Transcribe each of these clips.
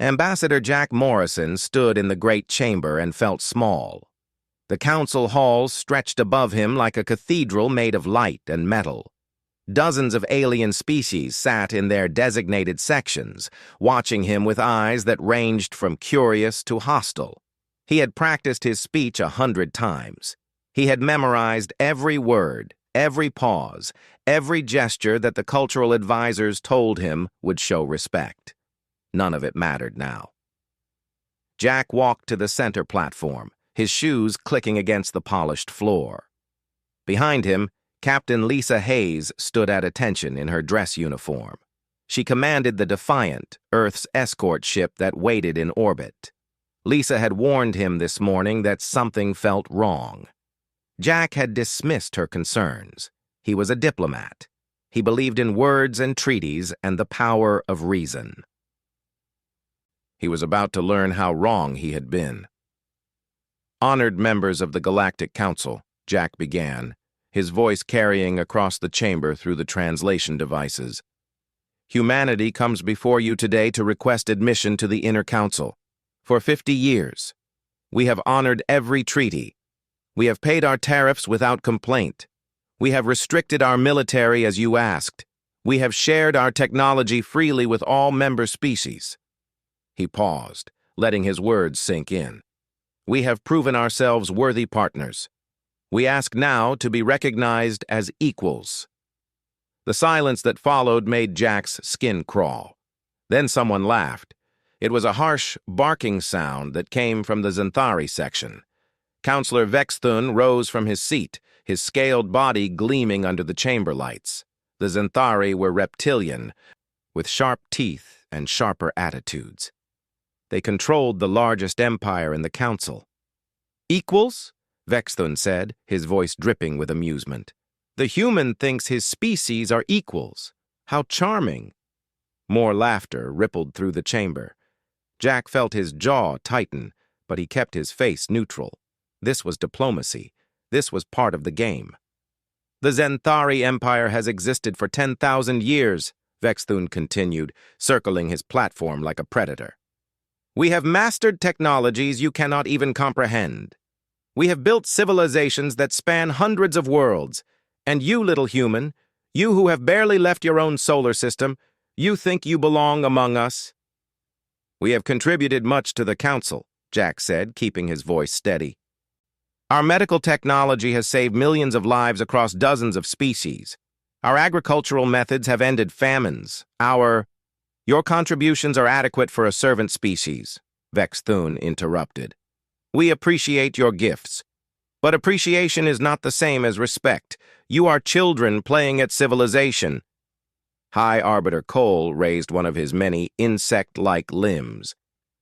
Ambassador Jack Morrison stood in the great chamber and felt small. The council halls stretched above him like a cathedral made of light and metal. Dozens of alien species sat in their designated sections, watching him with eyes that ranged from curious to hostile. He had practiced his speech 100 times. He had memorized every word, every pause, every gesture that the cultural advisors told him would show respect. None of it mattered now. Jack walked to the center platform, his shoes clicking against the polished floor. Behind him, Captain Lisa Hayes stood at attention in her dress uniform. She commanded the Defiant, Earth's escort ship that waited in orbit. Lisa had warned him this morning that something felt wrong. Jack had dismissed her concerns. He was a diplomat. He believed in words and treaties and the power of reason. He was about to learn how wrong he had been. "Honored members of the Galactic Council," Jack began, his voice carrying across the chamber through the translation devices. "Humanity comes before you today to request admission to the Inner Council. For 50 years, we have honored every treaty. We have paid our tariffs without complaint. We have restricted our military as you asked. We have shared our technology freely with all member species." He paused, letting his words sink in. "We have proven ourselves worthy partners. We ask now to be recognized as equals." The silence that followed made Jack's skin crawl. Then someone laughed. It was a harsh, barking sound that came from the Xanthari section. Counselor Vexthun rose from his seat, his scaled body gleaming under the chamber lights. The Xanthari were reptilian, with sharp teeth and sharper attitudes. They controlled the largest empire in the council. "Equals?" Vexthun said, his voice dripping with amusement. "The human thinks his species are equals. How charming!" More laughter rippled through the chamber. Jack felt his jaw tighten, but he kept his face neutral. This was diplomacy. This was part of the game. "The Xanthari Empire has existed for 10,000 years, Vexthun continued, circling his platform like a predator. "We have mastered technologies you cannot even comprehend. We have built civilizations that span hundreds of worlds. And you, little human, you who have barely left your own solar system, you think you belong among us?" "We have contributed much to the Council," Jack said, keeping his voice steady. "Our medical technology has saved millions of lives across dozens of species. Our agricultural methods have ended famines. Your contributions are adequate for a servant species," Vexthun interrupted. "We appreciate your gifts. But appreciation is not the same as respect. You are children playing at civilization." High Arbiter Cole raised one of his many insect-like limbs.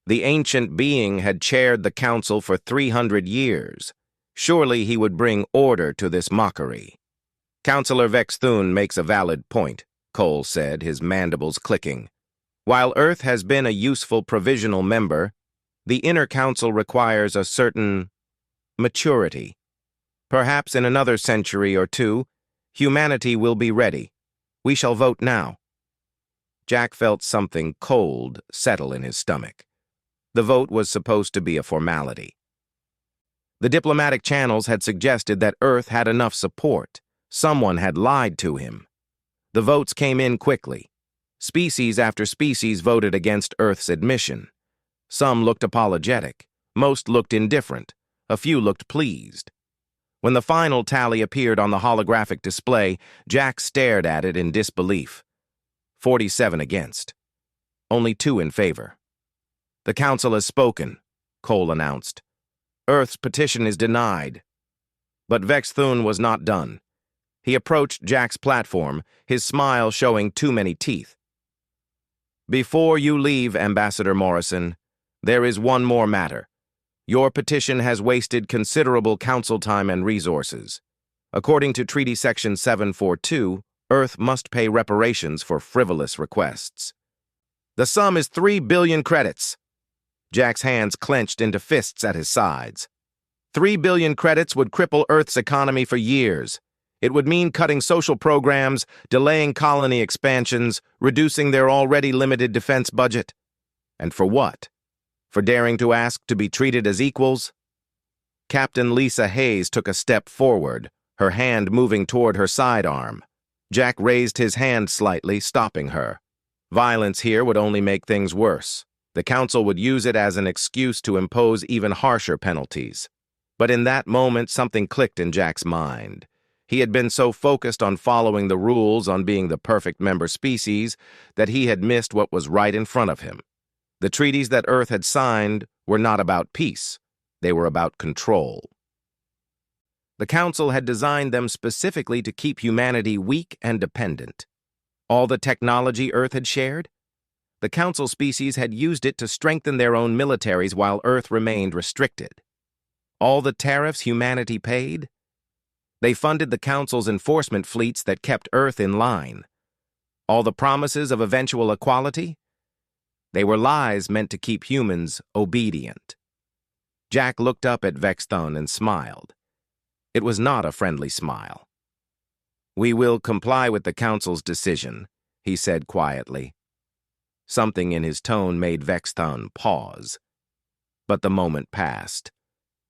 The ancient being had chaired the council for 300 years. Surely he would bring order to this mockery. "Counselor Vexthun makes a valid point," Cole said, his mandibles clicking. "While Earth has been a useful provisional member, the Inner Council requires a certain maturity. Perhaps in another century or two, humanity will be ready. We shall vote now." Jack felt something cold settle in his stomach. The vote was supposed to be a formality. The diplomatic channels had suggested that Earth had enough support. Someone had lied to him. The votes came in quickly. Species after species voted against Earth's admission. Some looked apologetic. Most looked indifferent. A few looked pleased. When the final tally appeared on the holographic display, Jack stared at it in disbelief. 47 against. Only 2 in favor. "The Council has spoken," Cole announced. "Earth's petition is denied." But Vexthun was not done. He approached Jack's platform, his smile showing too many teeth. "Before you leave, Ambassador Morrison, there is one more matter. Your petition has wasted considerable council time and resources. According to Treaty Section 742, Earth must pay reparations for frivolous requests. The sum is 3 billion credits." Jack's hands clenched into fists at his sides. 3 billion credits would cripple Earth's economy for years. It would mean cutting social programs, delaying colony expansions, reducing their already limited defense budget. And for what? For daring to ask to be treated as equals? Captain Lisa Hayes took a step forward, her hand moving toward her sidearm. Jack raised his hand slightly, stopping her. Violence here would only make things worse. The council would use it as an excuse to impose even harsher penalties. But in that moment, something clicked in Jack's mind. He had been so focused on following the rules, on being the perfect member species, that he had missed what was right in front of him. The treaties that Earth had signed were not about peace. They were about control. The Council had designed them specifically to keep humanity weak and dependent. All the technology Earth had shared? The Council species had used it to strengthen their own militaries while Earth remained restricted. All the tariffs humanity paid? They funded the Council's enforcement fleets that kept Earth in line. All the promises of eventual equality? They were lies meant to keep humans obedient. Jack looked up at Vexthun and smiled. It was not a friendly smile. "We will comply with the Council's decision," he said quietly. Something in his tone made Vexthun pause. But the moment passed.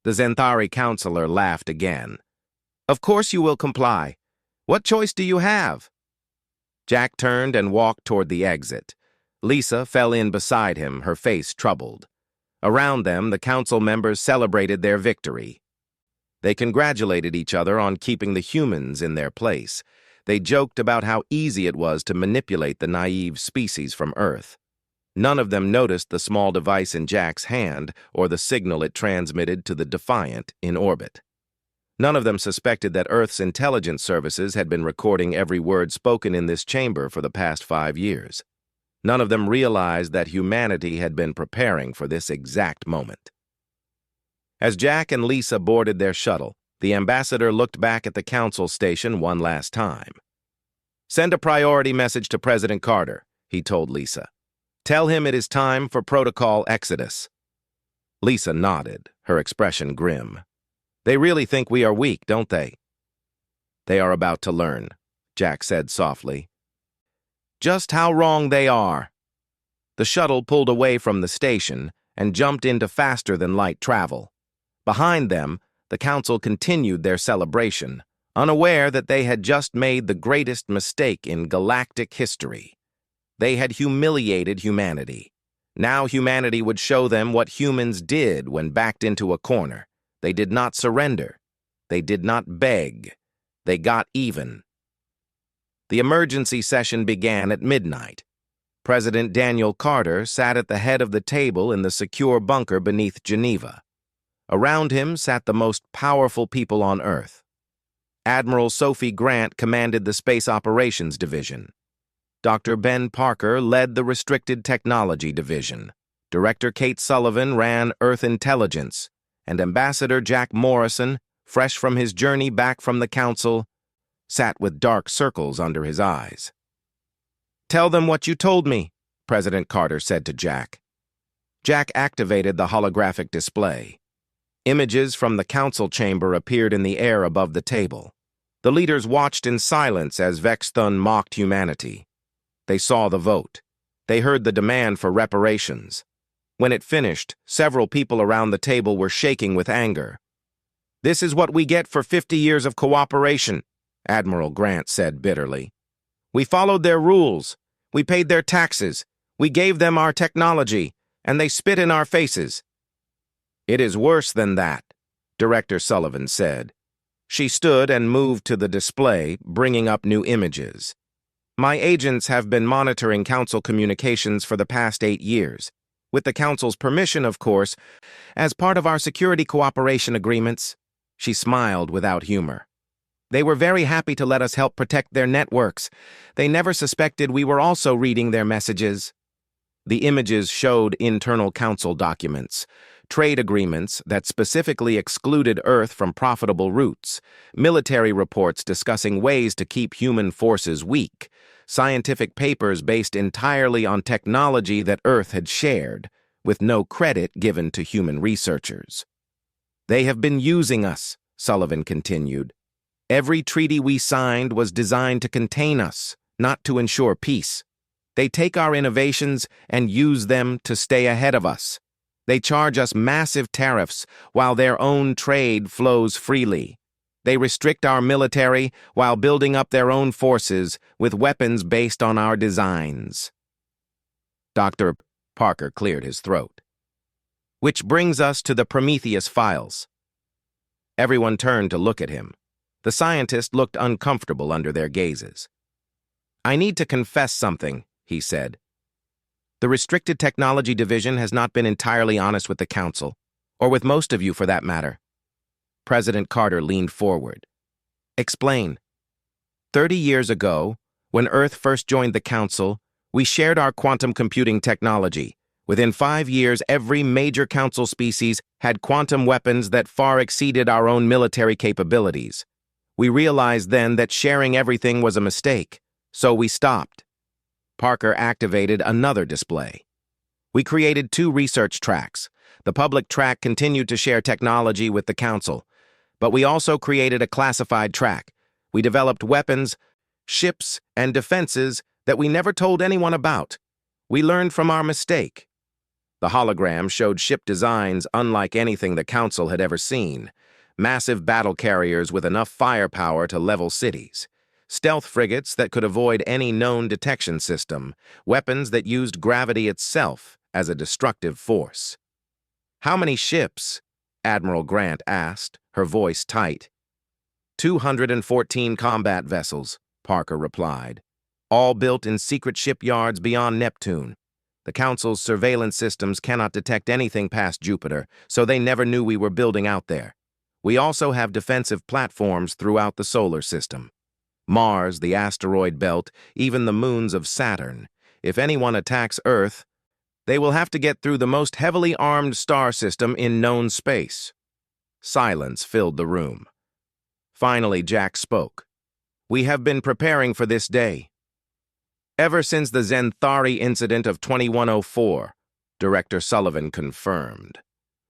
The Zenthari counselor laughed again. "Of course you will comply. What choice do you have?" Jack turned and walked toward the exit. Lisa fell in beside him, her face troubled. Around them, the council members celebrated their victory. They congratulated each other on keeping the humans in their place. They joked about how easy it was to manipulate the naive species from Earth. None of them noticed the small device in Jack's hand or the signal it transmitted to the Defiant in orbit. None of them suspected that Earth's intelligence services had been recording every word spoken in this chamber for the past 5 years. None of them realized that humanity had been preparing for this exact moment. As Jack and Lisa boarded their shuttle, the ambassador looked back at the council station one last time. "Send a priority message to President Carter," he told Lisa. "Tell him it is time for protocol exodus." Lisa nodded, her expression grim. "They really think we are weak, don't they?" "They are about to learn," Jack said softly. "Just how wrong they are." The shuttle pulled away from the station and jumped into faster-than-light travel. Behind them, the council continued their celebration, unaware that they had just made the greatest mistake in galactic history. They had humiliated humanity. Now humanity would show them what humans did when backed into a corner. They did not surrender. They did not beg. They got even. The emergency session began at midnight. President Daniel Carter sat at the head of the table in the secure bunker beneath Geneva. Around him sat the most powerful people on Earth. Admiral Sophie Grant commanded the Space Operations Division. Dr. Ben Parker led the Restricted Technology Division. Director Kate Sullivan ran Earth Intelligence, and Ambassador Jack Morrison, fresh from his journey back from the Council, sat with dark circles under his eyes. "Tell them what you told me," President Carter said to Jack. Jack activated the holographic display. Images from the council chamber appeared in the air above the table. The leaders watched in silence as Vexthun mocked humanity. They saw the vote. They heard the demand for reparations. When it finished, several people around the table were shaking with anger. "This is what we get for 50 years of cooperation," Admiral Grant said bitterly. "We followed their rules. We paid their taxes. We gave them our technology, and they spit in our faces." "It is worse than that," Director Sullivan said. She stood and moved to the display, bringing up new images. "My agents have been monitoring Council communications for the past 8 years. With the Council's permission, of course, as part of our security cooperation agreements." She smiled without humor. "They were very happy to let us help protect their networks. They never suspected we were also reading their messages." The images showed internal Council documents, trade agreements that specifically excluded Earth from profitable routes, military reports discussing ways to keep human forces weak, scientific papers based entirely on technology that Earth had shared, with no credit given to human researchers. "They have been using us," Sullivan continued. "Every treaty we signed was designed to contain us, not to ensure peace. They take our innovations and use them to stay ahead of us. They charge us massive tariffs while their own trade flows freely. They restrict our military while building up their own forces with weapons based on our designs. Dr. Parker cleared his throat. Which brings us to the Prometheus files. Everyone turned to look at him. The scientist looked uncomfortable under their gazes. I need to confess something, he said. The Restricted Technology Division has not been entirely honest with the Council, or with most of you for that matter. President Carter leaned forward. Explain. 30 years ago, when Earth first joined the Council, we shared our quantum computing technology. Within 5 years, every major Council species had quantum weapons that far exceeded our own military capabilities. We realized then that sharing everything was a mistake, so we stopped. Parker activated another display. We created 2 research tracks. The public track continued to share technology with the Council, but we also created a classified track. We developed weapons, ships, and defenses that we never told anyone about. We learned from our mistake. The hologram showed ship designs unlike anything the Council had ever seen. Massive battle carriers with enough firepower to level cities. Stealth frigates that could avoid any known detection system. Weapons that used gravity itself as a destructive force. How many ships? Admiral Grant asked, her voice tight. 214 combat vessels, Parker replied. All built in secret shipyards beyond Neptune. The Council's surveillance systems cannot detect anything past Jupiter, so they never knew we were building out there. We also have defensive platforms throughout the solar system. Mars, the asteroid belt, even the moons of Saturn. If anyone attacks Earth, they will have to get through the most heavily armed star system in known space. Silence filled the room. Finally, Jack spoke. We have been preparing for this day. Ever since the Zenthari incident of 2104, Director Sullivan confirmed.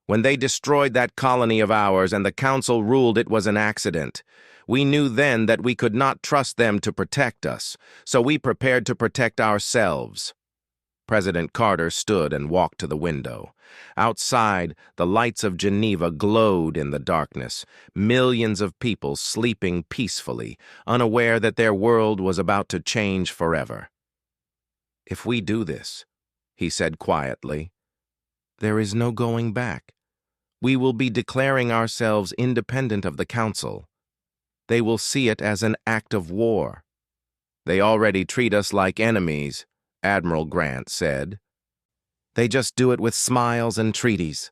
When they destroyed that colony of ours and the Council ruled it was an accident, we knew then that we could not trust them to protect us, so we prepared to protect ourselves. President Carter stood and walked to the window. Outside, the lights of Geneva glowed in the darkness, millions of people sleeping peacefully, unaware that their world was about to change forever. If we do this, he said quietly, there is no going back. We will be declaring ourselves independent of the Council. They will see it as an act of war. They already treat us like enemies, Admiral Grant said. They just do it with smiles and treaties.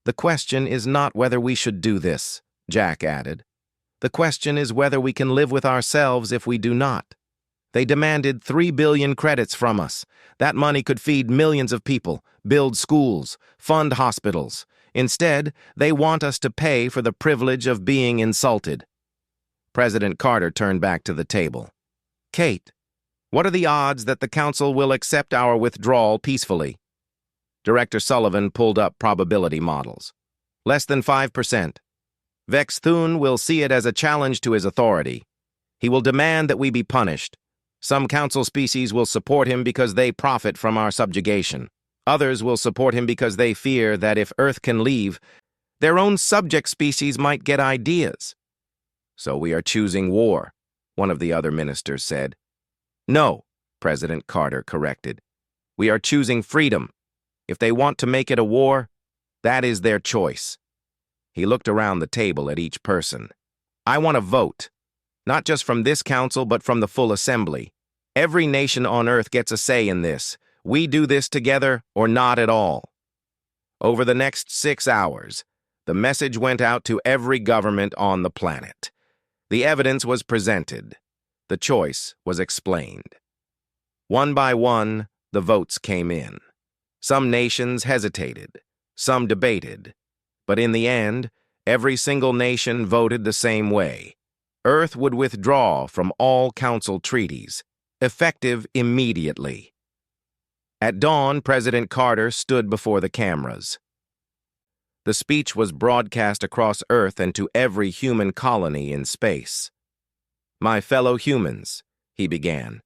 The question is not whether we should do this, Jack added. The question is whether we can live with ourselves if we do not. They demanded 3 billion credits from us. That money could feed millions of people, build schools, fund hospitals. Instead, they want us to pay for the privilege of being insulted. President Carter turned back to the table. Kate, what are the odds that the Council will accept our withdrawal peacefully? Director Sullivan pulled up probability models. Less than 5%. Vex Thun will see it as a challenge to his authority. He will demand that we be punished. Some Council species will support him because they profit from our subjugation. Others will support him because they fear that if Earth can leave, their own subject species might get ideas. So we are choosing war, one of the other ministers said. No, President Carter corrected. We are choosing freedom. If they want to make it a war, that is their choice. He looked around the table at each person. I want a vote. Not just from this Council, but from the full Assembly. Every nation on Earth gets a say in this. We do this together or not at all. Over the next 6 hours, the message went out to every government on the planet. The evidence was presented. The choice was explained. One by one, the votes came in. Some nations hesitated. Some debated. But in the end, every single nation voted the same way. Earth would withdraw from all Council treaties, effective immediately. At dawn, President Carter stood before the cameras. The speech was broadcast across Earth and to every human colony in space. My fellow humans, he began.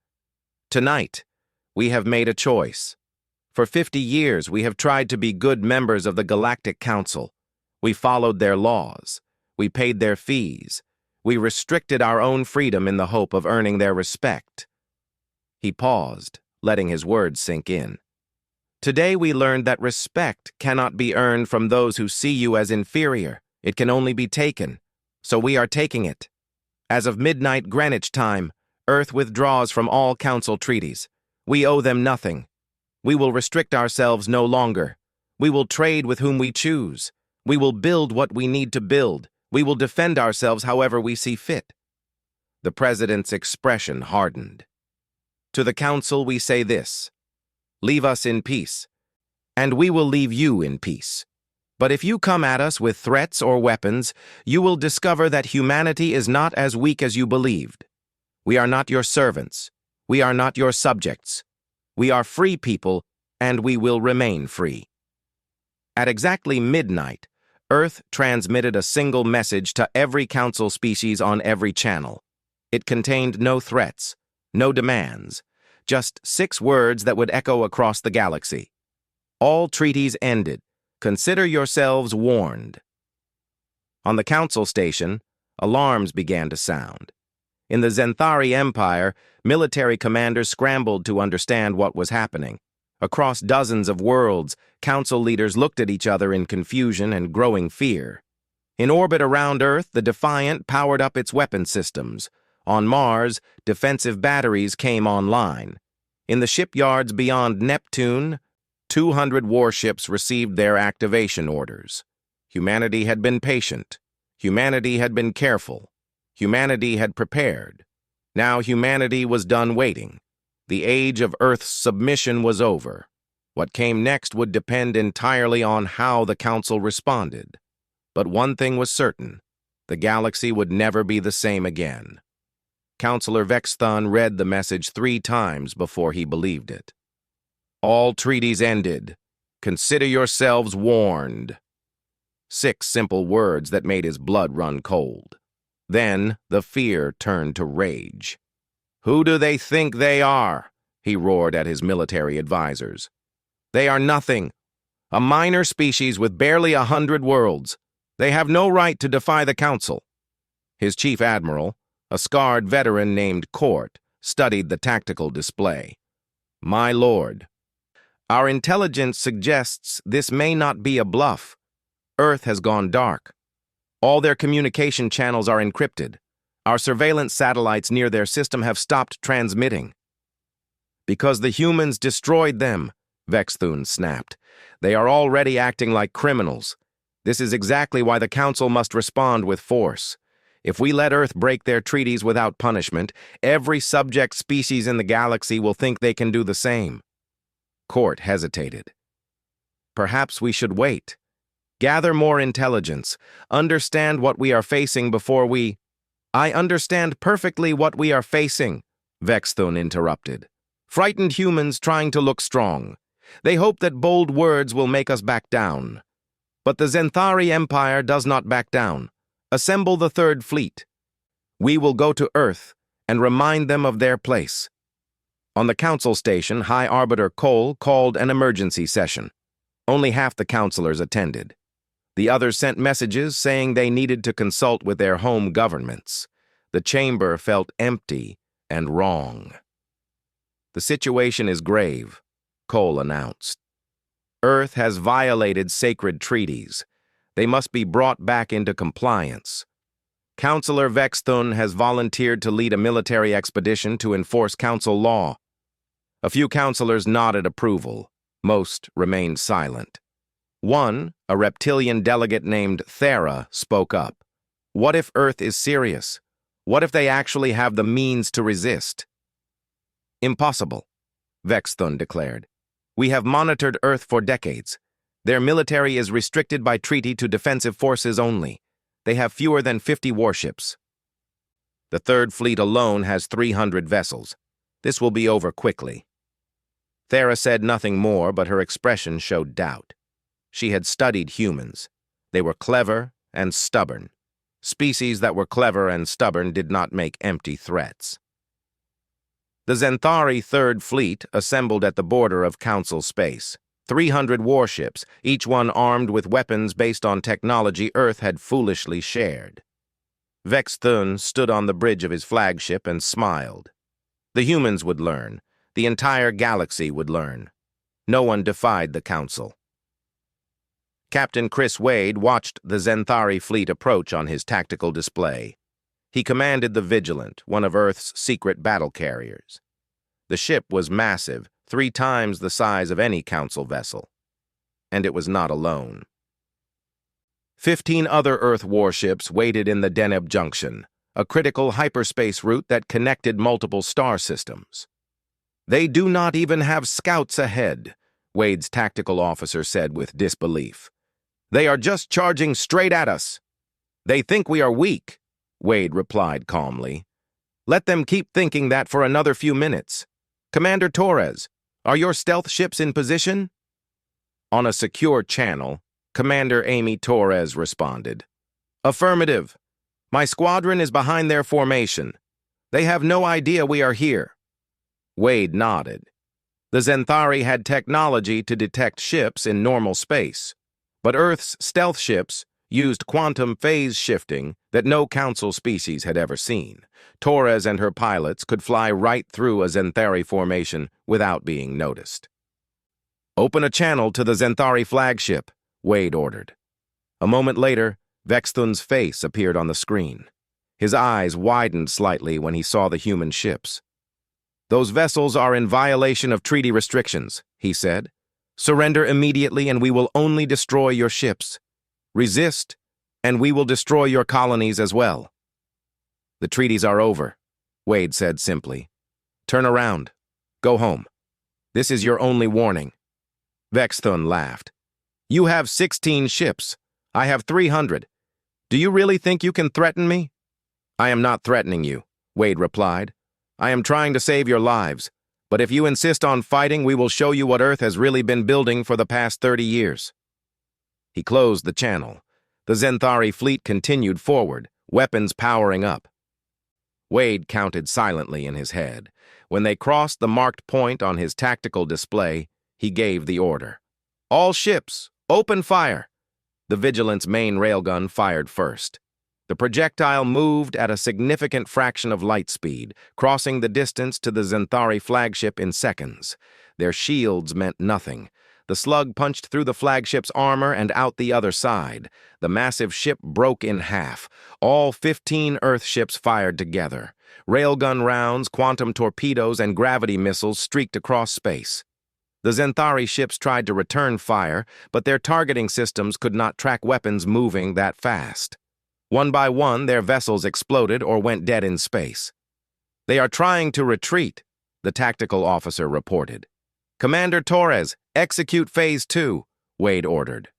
Tonight, We have made a choice. For 50 years, we have tried to be good members of the Galactic Council. We followed their laws. We paid their fees. We restricted our own freedom in the hope of earning their respect. He paused, letting his words sink in. Today we learned that respect cannot be earned from those who see you as inferior. It can only be taken. So we are taking it. As of midnight Greenwich time, Earth withdraws from all Council treaties. We owe them nothing. We will restrict ourselves no longer. We will trade with whom we choose. We will build what we need to build. We will defend ourselves however we see fit. The President's expression hardened. To the Council we say this: leave us in peace, and we will leave you in peace. But if you come at us with threats or weapons, you will discover that humanity is not as weak as you believed. We are not your servants. We are not your subjects. We are free people, and we will remain free. At exactly midnight, Earth transmitted a single message to every Council species on every channel. It contained no threats, no demands, just 6 words that would echo across the galaxy. All treaties ended. Consider yourselves warned. On the Council station, alarms began to sound. In the Zenthari Empire, military commanders scrambled to understand what was happening. Across dozens of worlds, Council leaders looked at each other in confusion and growing fear. In orbit around Earth, the Defiant powered up its weapon systems. On Mars, defensive batteries came online. In the shipyards beyond Neptune, 200 warships received their activation orders. Humanity had been patient. Humanity had been careful. Humanity had prepared. Now humanity was done waiting. The age of Earth's submission was over. What came next would depend entirely on how the Council responded. But one thing was certain: the galaxy would never be the same again. Counselor Vexthun read the message 3 times before he believed it. All treaties ended. Consider yourselves warned. 6 simple words that made his blood run cold. Then the fear turned to rage. Who do they think they are? He roared at his military advisors. They are nothing. A minor species with barely 100 worlds. They have no right to defy the Council. His chief admiral, a scarred veteran named Court, studied the tactical display. My lord, our intelligence suggests this may not be a bluff. Earth has gone dark. All their communication channels are encrypted. Our surveillance satellites near their system have stopped transmitting. Because the humans destroyed them, Vexthun snapped. They are already acting like criminals. This is exactly why the Council must respond with force. If we let Earth break their treaties without punishment, every subject species in the galaxy will think they can do the same. Court hesitated. Perhaps we should wait. Gather more intelligence. Understand what we are facing before we... I understand perfectly what we are facing, Vexthun interrupted. Frightened humans trying to look strong. They hope that bold words will make us back down. But the Zenthari Empire does not back down. Assemble the 3rd Fleet. We will go to Earth and remind them of their place. On the Council station, High Arbiter Cole called an emergency session. Only half the counselors attended. The others sent messages saying they needed to consult with their home governments. The chamber felt empty and wrong. The situation is grave, Cole announced. Earth has violated sacred treaties. They must be brought back into compliance. Counselor Vexthun has volunteered to lead a military expedition to enforce Council law. A few counselors nodded approval. Most remained silent. One, a reptilian delegate named Thera, spoke up. What if Earth is serious? What if they actually have the means to resist? Impossible, Vexthun declared. We have monitored Earth for decades. Their military is restricted by treaty to defensive forces only. They have fewer than 50 warships. The 3rd Fleet alone has 300 vessels. This will be over quickly. Thera said nothing more, but her expression showed doubt. She had studied humans. They were clever and stubborn. Species that were clever and stubborn did not make empty threats. The Zenthari Third Fleet assembled at the border of Council space. 300 warships, each one armed with weapons based on technology Earth had foolishly shared. Vex Thun stood on the bridge of his flagship and smiled. The humans would learn. The entire galaxy would learn. No one defied the Council. Captain Chris Wade watched the Zenthari fleet approach on his tactical display. He commanded the Vigilant, one of Earth's secret battle carriers. The ship was massive, 3 times the size of any Council vessel. And it was not alone. 15 other Earth warships waited in the Deneb Junction, a critical hyperspace route that connected multiple star systems. "They do not even have scouts ahead," Wade's tactical officer said with disbelief. "They are just charging straight at us." "They think we are weak," Wade replied calmly. "Let them keep thinking that for another few minutes. Commander Torres, are your stealth ships in position?" On a secure channel, Commander Amy Torres responded. "Affirmative. My squadron is behind their formation. They have no idea we are here." Wade nodded. The Zenthari had technology to detect ships in normal space, but Earth's stealth ships used quantum phase shifting that no Council species had ever seen. Torres and her pilots could fly right through a Zenthari formation without being noticed. "Open a channel to the Zenthari flagship," Wade ordered. A moment later, Vex Thun's face appeared on the screen. His eyes widened slightly when he saw the human ships. "Those vessels are in violation of treaty restrictions," he said. "Surrender immediately and we will only destroy your ships. Resist, and we will destroy your colonies as well." "The treaties are over," Wade said simply. "Turn around. Go home. This is your only warning." Vex Thun laughed. "You have 16 ships. I have 300. Do you really think you can threaten me?" "I am not threatening you," Wade replied. "I am trying to save your lives, but if you insist on fighting, we will show you what Earth has really been building for the past 30 years. He closed the channel. The Zenthari fleet continued forward, weapons powering up. Wade counted silently in his head. When they crossed the marked point on his tactical display, he gave the order. "All ships, open fire!" The Vigilant's main railgun fired first. The projectile moved at a significant fraction of light speed, crossing the distance to the Zenthari flagship in seconds. Their shields meant nothing. The slug punched through the flagship's armor and out the other side. The massive ship broke in half. All 15 Earth ships fired together. Railgun rounds, quantum torpedoes, and gravity missiles streaked across space. The Zenthari ships tried to return fire, but their targeting systems could not track weapons moving that fast. One by one, their vessels exploded or went dead in space. "They are trying to retreat," the tactical officer reported. "Commander Torres, execute Phase 2, Wade ordered.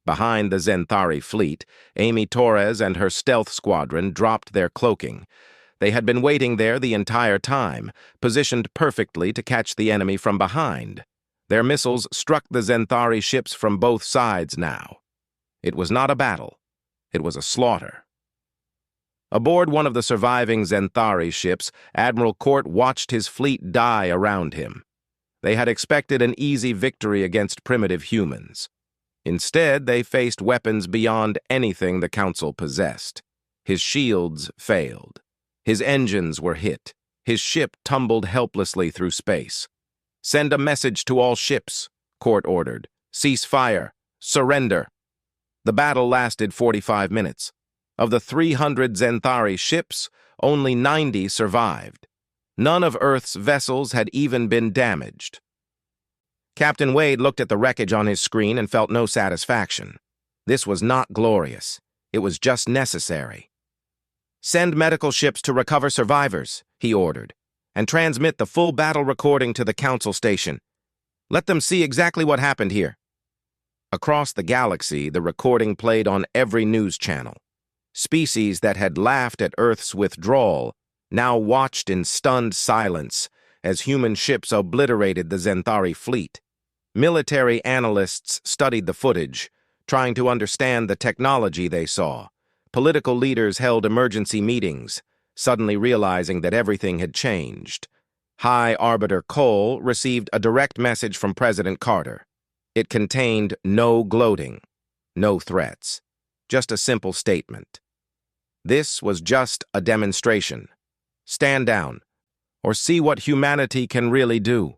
Behind the Zenthari fleet, Amy Torres and her stealth squadron dropped their cloaking. They had been waiting there the entire time, positioned perfectly to catch the enemy from behind. Their missiles struck the Zenthari ships from both sides now. It was not a battle. It was a slaughter. Aboard one of the surviving Zenthari ships, Admiral Court watched his fleet die around him. They had expected an easy victory against primitive humans. Instead, they faced weapons beyond anything the Council possessed. His shields failed. His engines were hit. His ship tumbled helplessly through space. "Send a message to all ships," Court ordered. "Cease fire. Surrender." The battle lasted 45 minutes. Of the 300 Zenthari ships, only 90 survived. None of Earth's vessels had even been damaged. Captain Wade looked at the wreckage on his screen and felt no satisfaction. This was not glorious. It was just necessary. "Send medical ships to recover survivors," he ordered, "and transmit the full battle recording to the Council station. Let them see exactly what happened here." Across the galaxy, the recording played on every news channel. Species that had laughed at Earth's withdrawal now watched in stunned silence as human ships obliterated the Zenthari fleet. Military analysts studied the footage, trying to understand the technology they saw. Political leaders held emergency meetings, suddenly realizing that everything had changed. High Arbiter Cole received a direct message from President Carter. It contained no gloating, no threats, just a simple statement. This was just a demonstration. Stand down, or see what humanity can really do.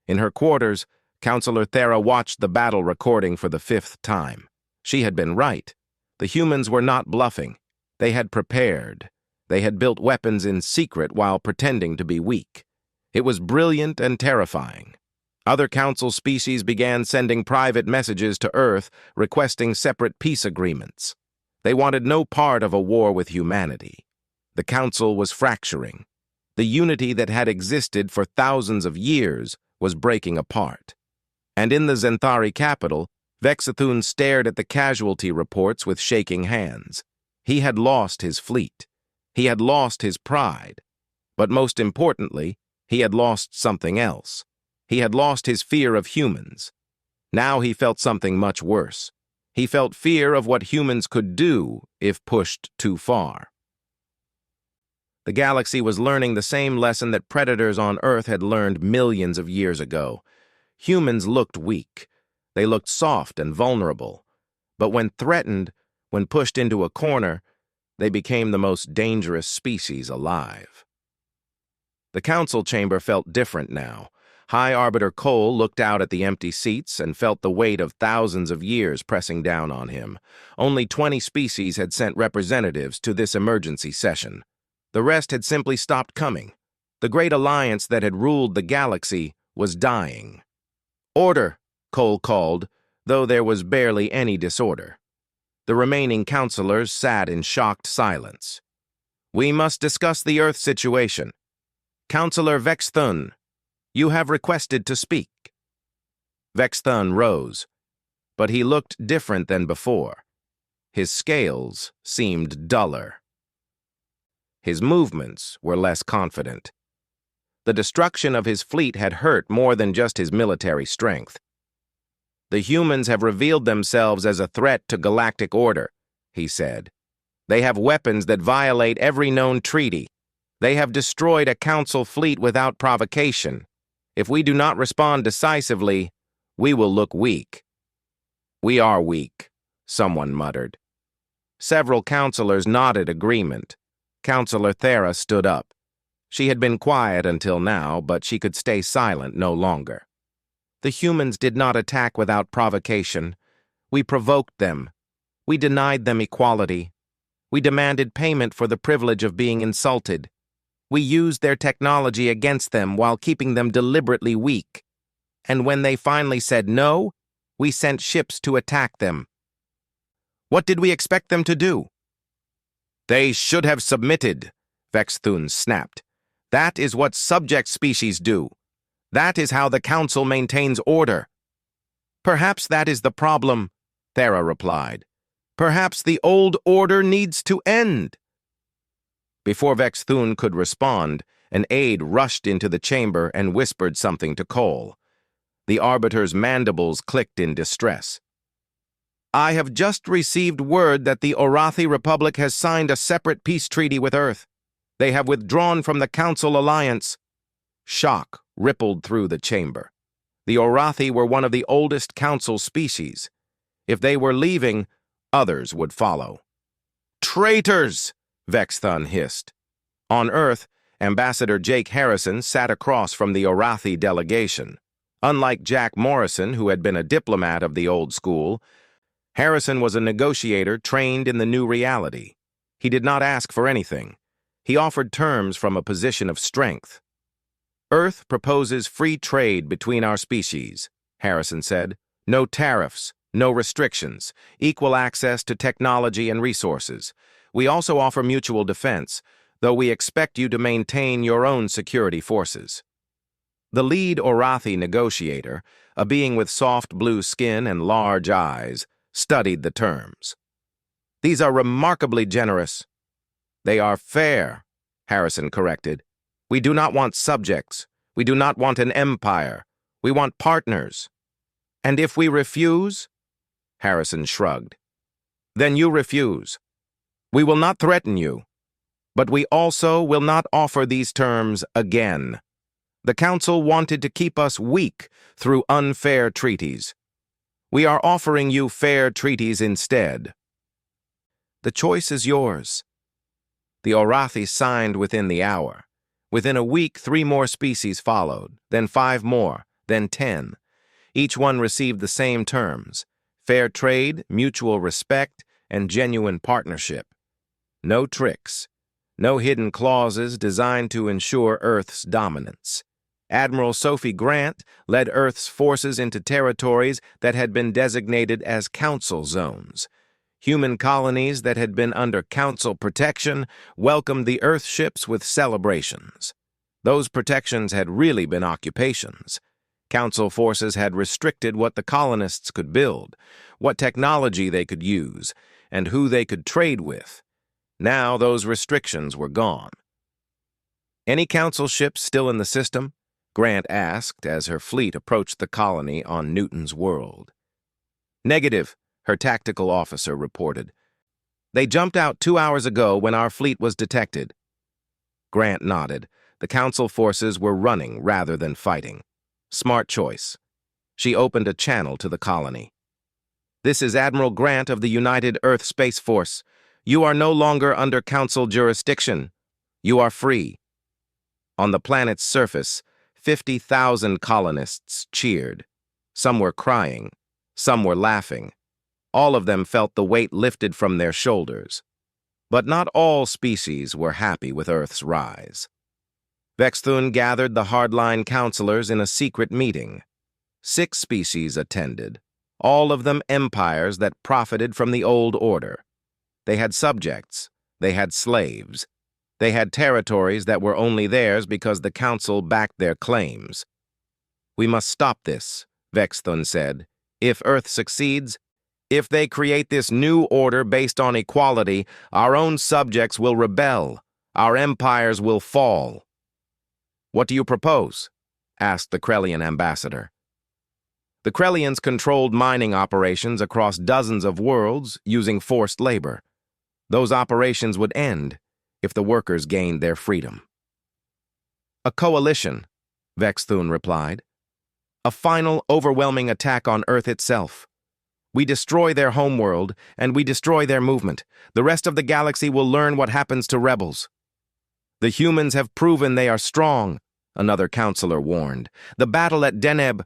In her quarters, Counselor Thera watched the battle recording for the 5th time. She had been right. The humans were not bluffing. They had prepared. They had built weapons in secret while pretending to be weak. It was brilliant and terrifying. Other Council species began sending private messages to Earth requesting separate peace agreements. They wanted no part of a war with humanity. The Council was fracturing. The unity that had existed for thousands of years was breaking apart. And in the Zenthari capital, Vexathun stared at the casualty reports with shaking hands. He had lost his fleet. He had lost his pride. But most importantly, he had lost something else. He had lost his fear of humans. Now he felt something much worse. He felt fear of what humans could do if pushed too far. The galaxy was learning the same lesson that predators on Earth had learned millions of years ago. Humans looked weak. They looked soft and vulnerable. But when threatened, when pushed into a corner, they became the most dangerous species alive. The Council chamber felt different now. High Arbiter Cole looked out at the empty seats and felt the weight of thousands of years pressing down on him. Only 20 species had sent representatives to this emergency session. The rest had simply stopped coming. The great alliance that had ruled the galaxy was dying. "Order," Cole called, though there was barely any disorder. The remaining counselors sat in shocked silence. "We must discuss the Earth situation. Counselor Vexthun, you have requested to speak." Vexthun rose, but he looked different than before. His scales seemed duller. His movements were less confident. The destruction of his fleet had hurt more than just his military strength. "The humans have revealed themselves as a threat to galactic order," he said. "They have weapons that violate every known treaty. They have destroyed a Council fleet without provocation. If we do not respond decisively, we will look weak." "We are weak," someone muttered. Several counselors nodded agreement. Counselor Thera stood up. She had been quiet until now, but she could stay silent no longer. "The humans did not attack without provocation. We provoked them. We denied them equality. We demanded payment for the privilege of being insulted. We used their technology against them while keeping them deliberately weak. And when they finally said no, we sent ships to attack them. What did we expect them to do?" "They should have submitted," Vexthun snapped. "That is what subject species do. That is how the Council maintains order." "Perhaps that is the problem," Thera replied. "Perhaps the old order needs to end." Before Vexthun could respond, an aide rushed into the chamber and whispered something to Cole. The Arbiter's mandibles clicked in distress. "I have just received word that the Orathi Republic has signed a separate peace treaty with Earth. They have withdrawn from the Council alliance." Shock rippled through the chamber. The Orathi were one of the oldest Council species. If they were leaving, others would follow. "Traitors!" Vexthun hissed. On Earth, Ambassador Jake Harrison sat across from the Orathi delegation. Unlike Jack Morrison, who had been a diplomat of the old school, Harrison was a negotiator trained in the new reality. He did not ask for anything. He offered terms from a position of strength. "Earth proposes free trade between our species," Harrison said. "No tariffs, no restrictions, equal access to technology and resources. We also offer mutual defense, though we expect you to maintain your own security forces." The lead Orathi negotiator, a being with soft blue skin and large eyes, studied the terms. "These are remarkably generous." "They are fair," Harrison corrected. "We do not want subjects. We do not want an empire. We want partners." "And if we refuse?" Harrison shrugged. "Then you refuse. We will not threaten you." But we also will not offer these terms again. The Council wanted to keep us weak through unfair treaties. We are offering you fair treaties instead. The choice is yours. The Orathi signed within the hour. Within a week, 3 more species followed, then 5 more, then 10. Each one received the same terms: fair trade, mutual respect, and genuine partnership. No tricks. No hidden clauses designed to ensure Earth's dominance. Admiral Sophie Grant led Earth's forces into territories that had been designated as Council zones. Human colonies that had been under Council protection welcomed the Earth ships with celebrations. Those protections had really been occupations. Council forces had restricted what the colonists could build, what technology they could use, and who they could trade with. Now those restrictions were gone. "Any Council ships still in the system?" Grant asked as her fleet approached the colony on Newton's world. "Negative," her tactical officer reported. "They jumped out 2 hours ago when our fleet was detected." Grant nodded. The Council forces were running rather than fighting. Smart choice. She opened a channel to the colony. "This is Admiral Grant of the United Earth Space Force. You are no longer under Council jurisdiction. You are free." On the planet's surface, 50,000 colonists cheered. Some were crying. Some were laughing. All of them felt the weight lifted from their shoulders. But not all species were happy with Earth's rise. Vexthun gathered the hardline counselors in a secret meeting. 6 species attended, all of them empires that profited from the old order. They had subjects. They had slaves. They had territories that were only theirs because the Council backed their claims. "We must stop this," Vexthun said. "If Earth succeeds, if they create this new order based on equality, our own subjects will rebel. Our empires will fall." "What do you propose?" asked the Krellian ambassador. The Krellians controlled mining operations across dozens of worlds using forced labor. Those operations would end if the workers gained their freedom. "A coalition," Vexthun replied. "A final, overwhelming attack on Earth itself. We destroy their homeworld, and we destroy their movement. The rest of the galaxy will learn what happens to rebels." "The humans have proven they are strong," another counselor warned. "The battle at Deneb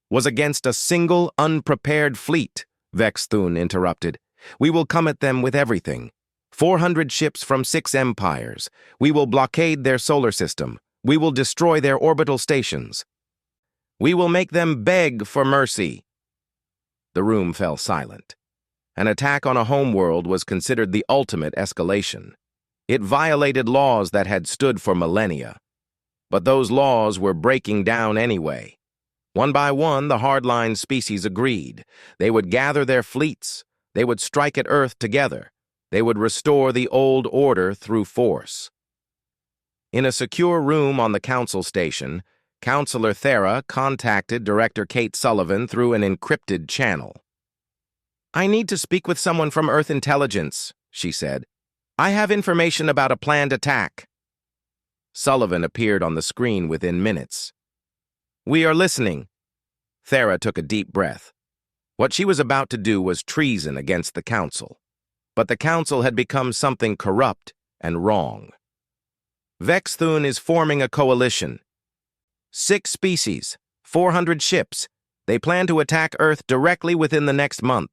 was against a single, unprepared fleet," Vexthun interrupted. "We will come at them with everything. 400 ships from 6 empires. We will blockade their solar system. We will destroy their orbital stations. We will make them beg for mercy." The room fell silent. An attack on a homeworld was considered the ultimate escalation. It violated laws that had stood for millennia. But those laws were breaking down anyway. One by one, the hardline species agreed. They would gather their fleets. They would strike at Earth together. They would restore the old order through force. In a secure room on the Council station, Counselor Thera contacted Director Kate Sullivan through an encrypted channel. "I need to speak with someone from Earth Intelligence," she said. "I have information about a planned attack." Sullivan appeared on the screen within minutes. "We are listening." Thera took a deep breath. What she was about to do was treason against the Council. But the Council had become something corrupt and wrong. "Vexthun is forming a coalition. 6 species, 400 ships. They plan to attack Earth directly within the next month."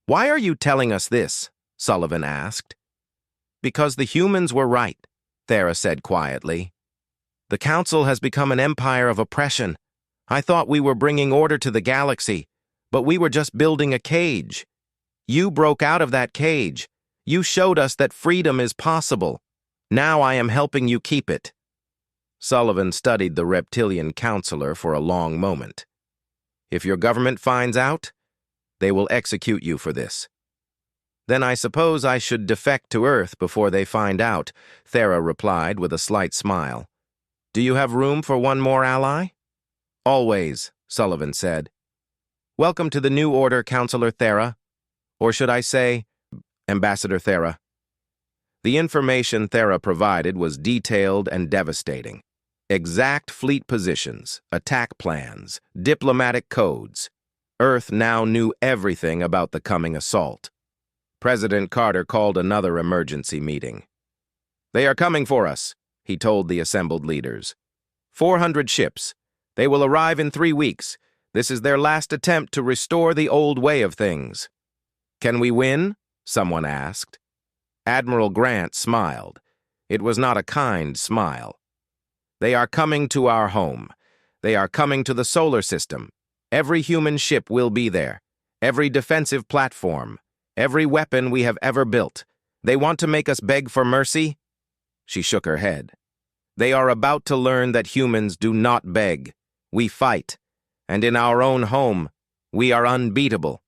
"Why are you telling us this?" Sullivan asked. "Because the humans were right," Thera said quietly. "The Council has become an empire of oppression. I thought we were bringing order to the galaxy, but we were just building a cage. You broke out of that cage. You showed us that freedom is possible. Now I am helping you keep it." Sullivan studied the reptilian counselor for a long moment. "If your government finds out, they will execute you for this." "Then I suppose I should defect to Earth before they find out," Thera replied with a slight smile. "Do you have room for one more ally?" "Always," Sullivan said. "Welcome to the new order, Counselor Thera. Or should I say, Ambassador Thera." The information Thera provided was detailed and devastating. Exact fleet positions, attack plans, diplomatic codes. Earth now knew everything about the coming assault. President Carter called another emergency meeting. "They are coming for us," he told the assembled leaders. 400 ships. They will arrive in 3 weeks. This is their last attempt to restore the old way of things. "Can we win?" someone asked. Admiral Grant smiled. It was not a kind smile. "They are coming to our home. They are coming to the solar system. Every human ship will be there. Every defensive platform. Every weapon we have ever built. They want to make us beg for mercy?" She shook her head. "They are about to learn that humans do not beg. We fight. And in our own home, we are unbeatable."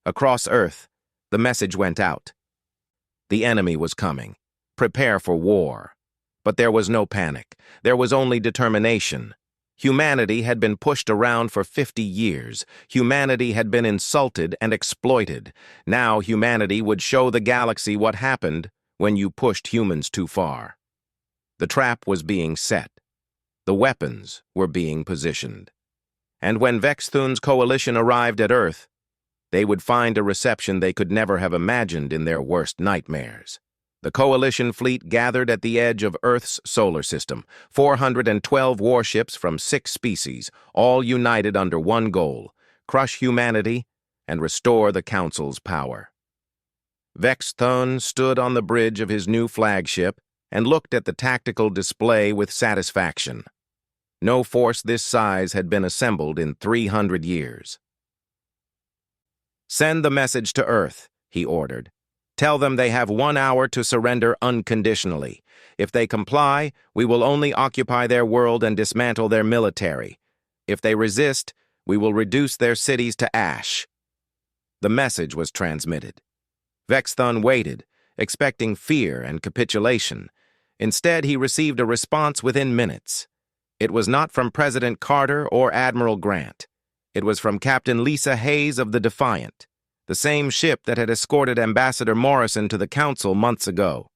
Across Earth, the message went out. The enemy was coming. Prepare for war. But there was no panic. There was only determination. Humanity had been pushed around for 50 years. Humanity had been insulted and exploited. Now humanity would show the galaxy what happened when you pushed humans too far. The trap was being set. The weapons were being positioned. And when Vexthun's coalition arrived at Earth, they would find a reception they could never have imagined in their worst nightmares. The coalition fleet gathered at the edge of Earth's solar system, 412 warships from 6 species, all united under one goal: crush humanity and restore the Council's power. Vexthun stood on the bridge of his new flagship and looked at the tactical display with satisfaction. No force this size had been assembled in 300 years. "Send the message to Earth," he ordered. "Tell them they have 1 hour to surrender unconditionally. If they comply, we will only occupy their world and dismantle their military. If they resist, we will reduce their cities to ash." The message was transmitted. Vexthun waited, expecting fear and capitulation. Instead, he received a response within minutes. It was not from President Carter or Admiral Grant. It was from Captain Lisa Hayes of the Defiant, the same ship that had escorted Ambassador Morrison to the Council months ago.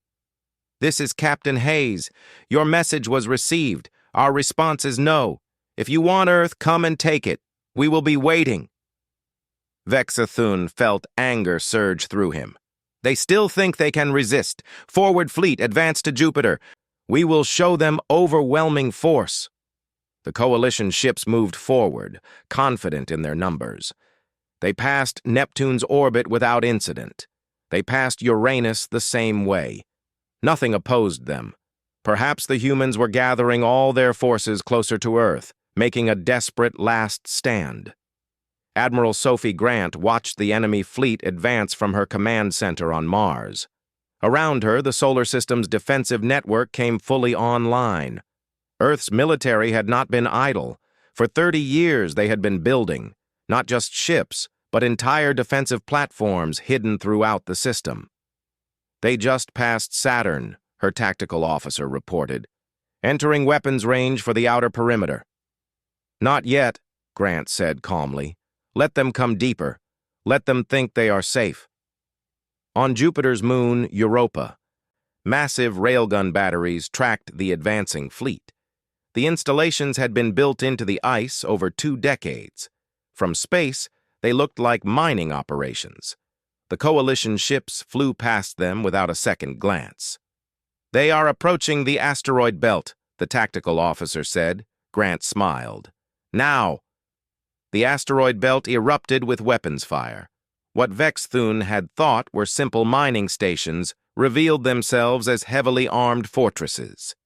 "This is Captain Hayes. Your message was received. Our response is no. If you want Earth, come and take it. We will be waiting." Vexthun felt anger surge through him. "They still think they can resist. Forward fleet, advance to Jupiter. We will show them overwhelming force." The coalition ships moved forward, confident in their numbers. They passed Neptune's orbit without incident. They passed Uranus the same way. Nothing opposed them. Perhaps the humans were gathering all their forces closer to Earth, making a desperate last stand. Admiral Sophie Grant watched the enemy fleet advance from her command center on Mars. Around her, the solar system's defensive network came fully online. Earth's military had not been idle. For 30 years they had been building, not just ships, but entire defensive platforms hidden throughout the system. "They just passed Saturn," her tactical officer reported, "entering weapons range for the outer perimeter." "Not yet," Grant said calmly. "Let them come deeper. Let them think they are safe." On Jupiter's moon, Europa, massive railgun batteries tracked the advancing fleet. The installations had been built into the ice over 2 decades. From space, they looked like mining operations. The coalition ships flew past them without a second glance. "They are approaching the asteroid belt," the tactical officer said. Grant smiled. "Now!" The asteroid belt erupted with weapons fire. What Vexthun had thought were simple mining stations revealed themselves as heavily armed fortresses.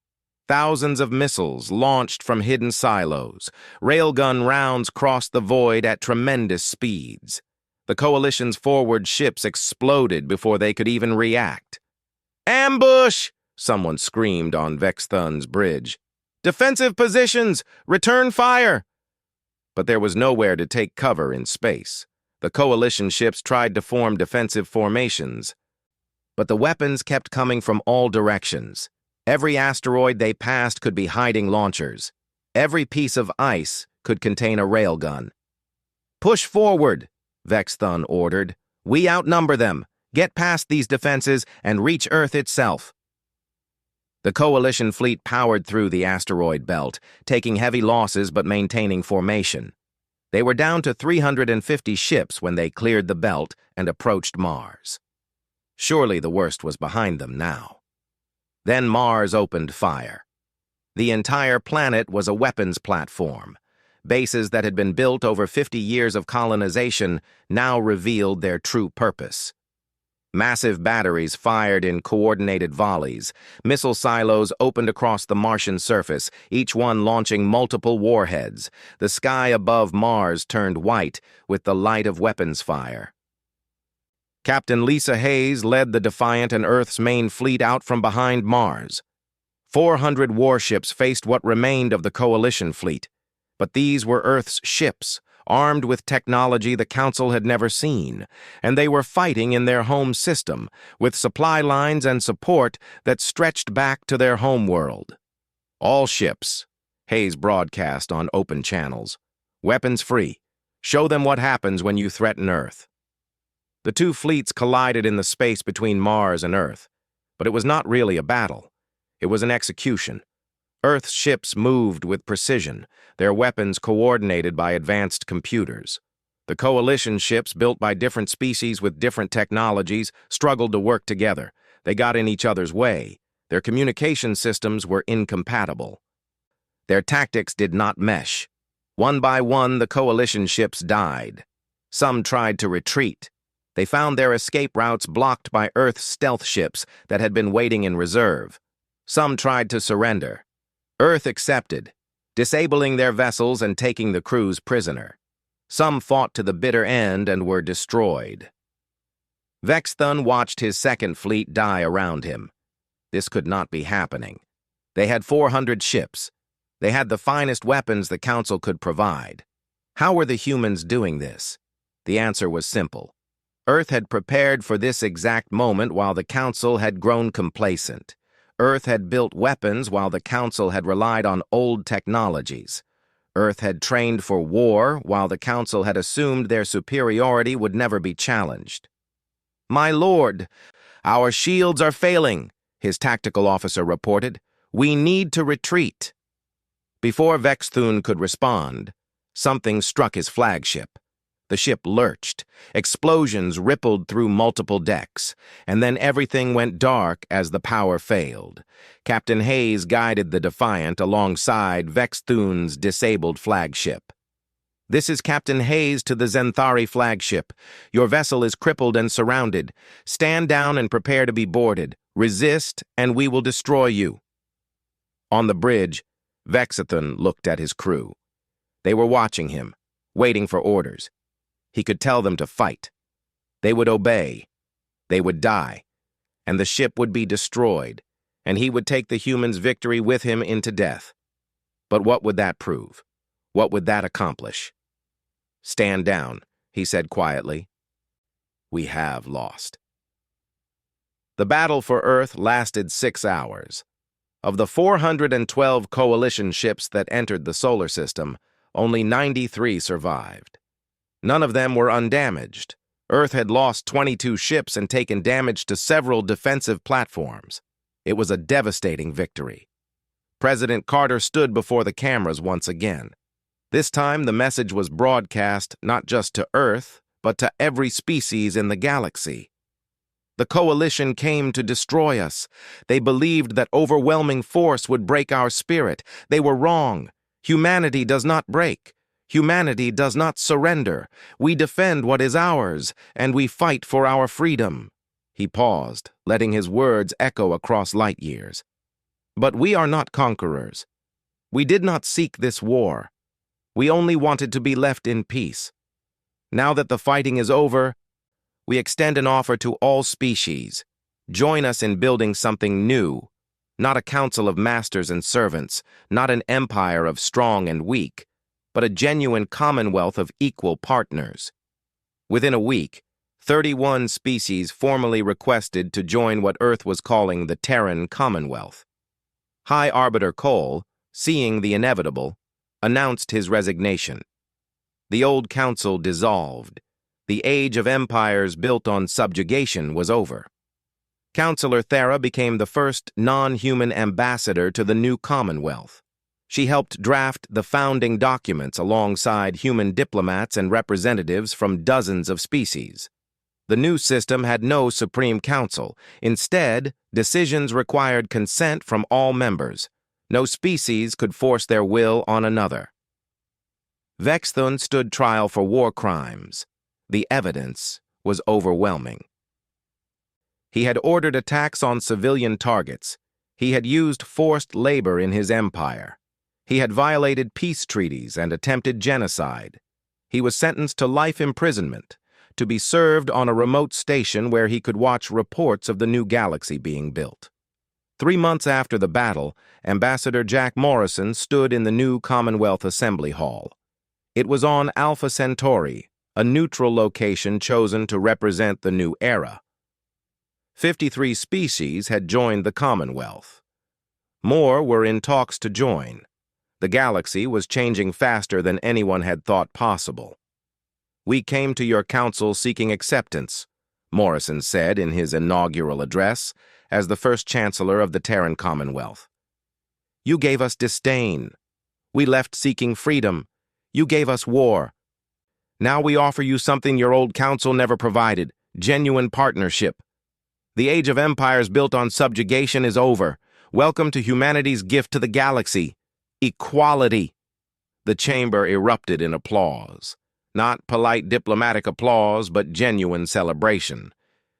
Thousands of missiles launched from hidden silos. Railgun rounds crossed the void at tremendous speeds. The coalition's forward ships exploded before they could even react. "Ambush!" someone screamed on Vexthun's bridge. "Defensive positions! Return fire!" But there was nowhere to take cover in space. The coalition ships tried to form defensive formations, but the weapons kept coming from all directions. Every asteroid they passed could be hiding launchers. Every piece of ice could contain a railgun. "Push forward," Vexthun ordered. "We outnumber them. Get past these defenses and reach Earth itself. The Coalition fleet powered through the asteroid belt, taking heavy losses but maintaining formation. They were down to 350 ships when they cleared the belt and approached Mars. Surely the worst was behind them now. Then Mars opened fire. The entire planet was a weapons platform. Bases that had been built over 50 years of colonization now revealed their true purpose. Massive batteries fired in coordinated volleys. Missile silos opened across the Martian surface, each one launching multiple warheads. The sky above Mars turned white with the light of weapons fire. Captain Lisa Hayes led the Defiant and Earth's main fleet out from behind Mars. 400 warships faced what remained of the Coalition fleet, but these were Earth's ships, armed with technology the Council had never seen, and they were fighting in their home system, with supply lines and support that stretched back to their homeworld. All ships, Hayes broadcast on open channels. Weapons free. Show them what happens when you threaten Earth. The two fleets collided in the space between Mars and Earth, but it was not really a battle. It was an execution. Earth's ships moved with precision, their weapons coordinated by advanced computers. The Coalition ships, built by different species with different technologies, struggled to work together. They got in each other's way. Their communication systems were incompatible. Their tactics did not mesh. One by one, the Coalition ships died. Some tried to retreat. They found their escape routes blocked by Earth's stealth ships that had been waiting in reserve. Some tried to surrender. Earth accepted, disabling their vessels and taking the crews prisoner. Some fought to the bitter end and were destroyed. Vexthun watched his second fleet die around him. This could not be happening. They had 400 ships. They had the finest weapons the Council could provide. How were the humans doing this? The answer was simple. Earth had prepared for this exact moment while the Council had grown complacent. Earth had built weapons while the Council had relied on old technologies. Earth had trained for war while the Council had assumed their superiority would never be challenged. "My lord, our shields are failing," his tactical officer reported. "We need to retreat." Before Vexthun could respond, something struck his flagship. The ship lurched. Explosions rippled through multiple decks, and then everything went dark as the power failed. Captain Hayes guided the Defiant alongside Vexthun's disabled flagship. "This is Captain Hayes to the Zenthari flagship. Your vessel is crippled and surrounded. Stand down and prepare to be boarded. Resist, and we will destroy you." On the bridge, Vexthun looked at his crew. They were watching him, waiting for orders. He could tell them to fight. They would obey. They would die. And the ship would be destroyed, and he would take the humans' victory with him into death. But what would that prove? What would that accomplish? "Stand down," he said quietly. "We have lost." The battle for Earth lasted 6 hours. Of the 412 Coalition ships that entered the solar system, only 93 survived. None of them were undamaged. Earth had lost 22 ships and taken damage to several defensive platforms. It was a devastating victory. President Carter stood before the cameras once again. This time, the message was broadcast not just to Earth, but to every species in the galaxy. The Coalition came to destroy us. They believed that overwhelming force would break our spirit. They were wrong. Humanity does not break. Humanity does not surrender. We defend what is ours, and we fight for our freedom. He paused, letting his words echo across light years. But we are not conquerors. We did not seek this war. We only wanted to be left in peace. Now that the fighting is over, we extend an offer to all species. Join us in building something new, not a council of masters and servants, not an empire of strong and weak, but a genuine commonwealth of equal partners. Within a week, 31 species formally requested to join what Earth was calling the Terran Commonwealth. High Arbiter Cole, seeing the inevitable, announced his resignation. The old council dissolved. The age of empires built on subjugation was over. Counselor Thera became the first non-human ambassador to the new Commonwealth. She helped draft the founding documents alongside human diplomats and representatives from dozens of species. The new system had no Supreme Council. Instead, decisions required consent from all members. No species could force their will on another. Vexthun stood trial for war crimes. The evidence was overwhelming. He had ordered attacks on civilian targets. He had used forced labor in his empire. He had violated peace treaties and attempted genocide. He was sentenced to life imprisonment, to be served on a remote station where he could watch reports of the new galaxy being built. 3 months after the battle, Ambassador Jack Morrison stood in the new Commonwealth Assembly Hall. It was on Alpha Centauri, a neutral location chosen to represent the new era. 53 species had joined the Commonwealth. More were in talks to join. The galaxy was changing faster than anyone had thought possible. "We came to your council seeking acceptance," Morrison said in his inaugural address as the first chancellor of the Terran Commonwealth. "You gave us disdain. We left seeking freedom. You gave us war. Now we offer you something your old council never provided, genuine partnership. The age of empires built on subjugation is over. Welcome to humanity's gift to the galaxy, equality." The chamber erupted in applause. Not polite diplomatic applause, but genuine celebration.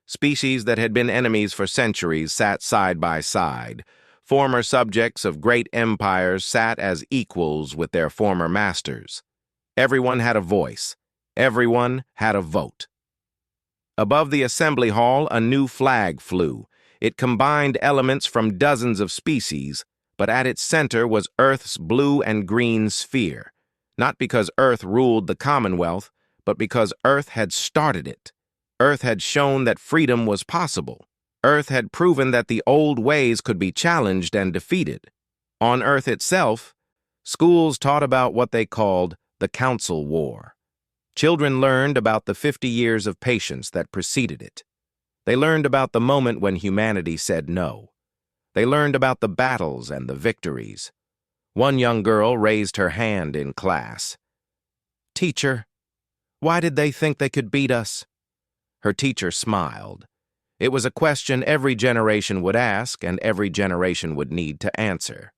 Species that had been enemies for centuries sat side by side. Former subjects of great empires sat as equals with their former masters. Everyone had a voice. Everyone had a vote. Above the assembly hall, a new flag flew. It combined elements from dozens of species, but at its center was Earth's blue and green sphere. Not because Earth ruled the Commonwealth, but because Earth had started it. Earth had shown that freedom was possible. Earth had proven that the old ways could be challenged and defeated. On Earth itself, schools taught about what they called the Council War. Children learned about the 50 years of patience that preceded it. They learned about the moment when humanity said no. They learned about the battles and the victories. One young girl raised her hand in class. "Teacher, why did they think they could beat us?" Her teacher smiled. It was a question every generation would ask and every generation would need to answer.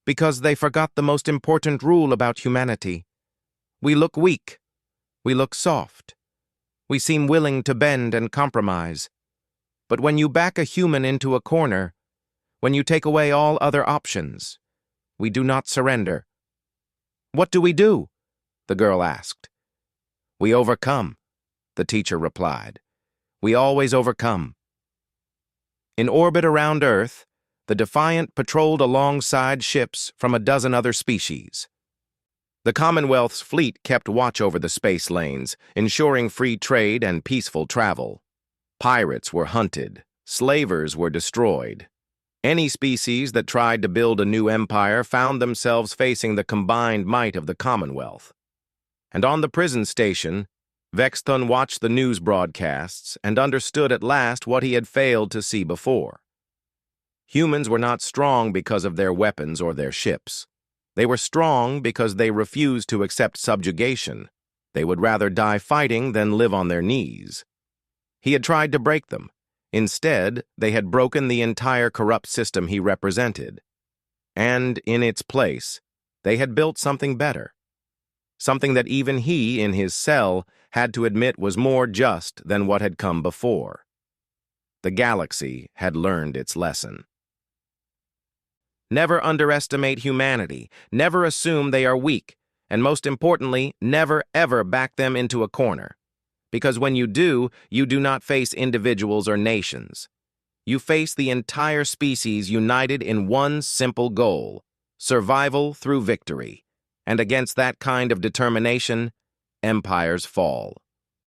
"Because they forgot the most important rule about humanity. We look weak. We look soft. We seem willing to bend and compromise. But when you back a human into a corner, when you take away all other options, we do not surrender." "What do we do?" the girl asked. "We overcome," the teacher replied. "We always overcome." In orbit around Earth, the Defiant patrolled alongside ships from a dozen other species. The Commonwealth's fleet kept watch over the space lanes, ensuring free trade and peaceful travel. Pirates were hunted. Slavers were destroyed. Any species that tried to build a new empire found themselves facing the combined might of the Commonwealth. And on the prison station, Vexthun watched the news broadcasts and understood at last what he had failed to see before. Humans were not strong because of their weapons or their ships. They were strong because they refused to accept subjugation. They would rather die fighting than live on their knees. He had tried to break them. Instead, they had broken the entire corrupt system he represented. And in its place, they had built something better. Something that even he, in his cell, had to admit was more just than what had come before. The galaxy had learned its lesson. Never underestimate humanity, never assume they are weak, and most importantly, never ever back them into a corner. Because when you do not face individuals or nations. You face the entire species united in one simple goal, survival through victory. And against that kind of determination, empires fall.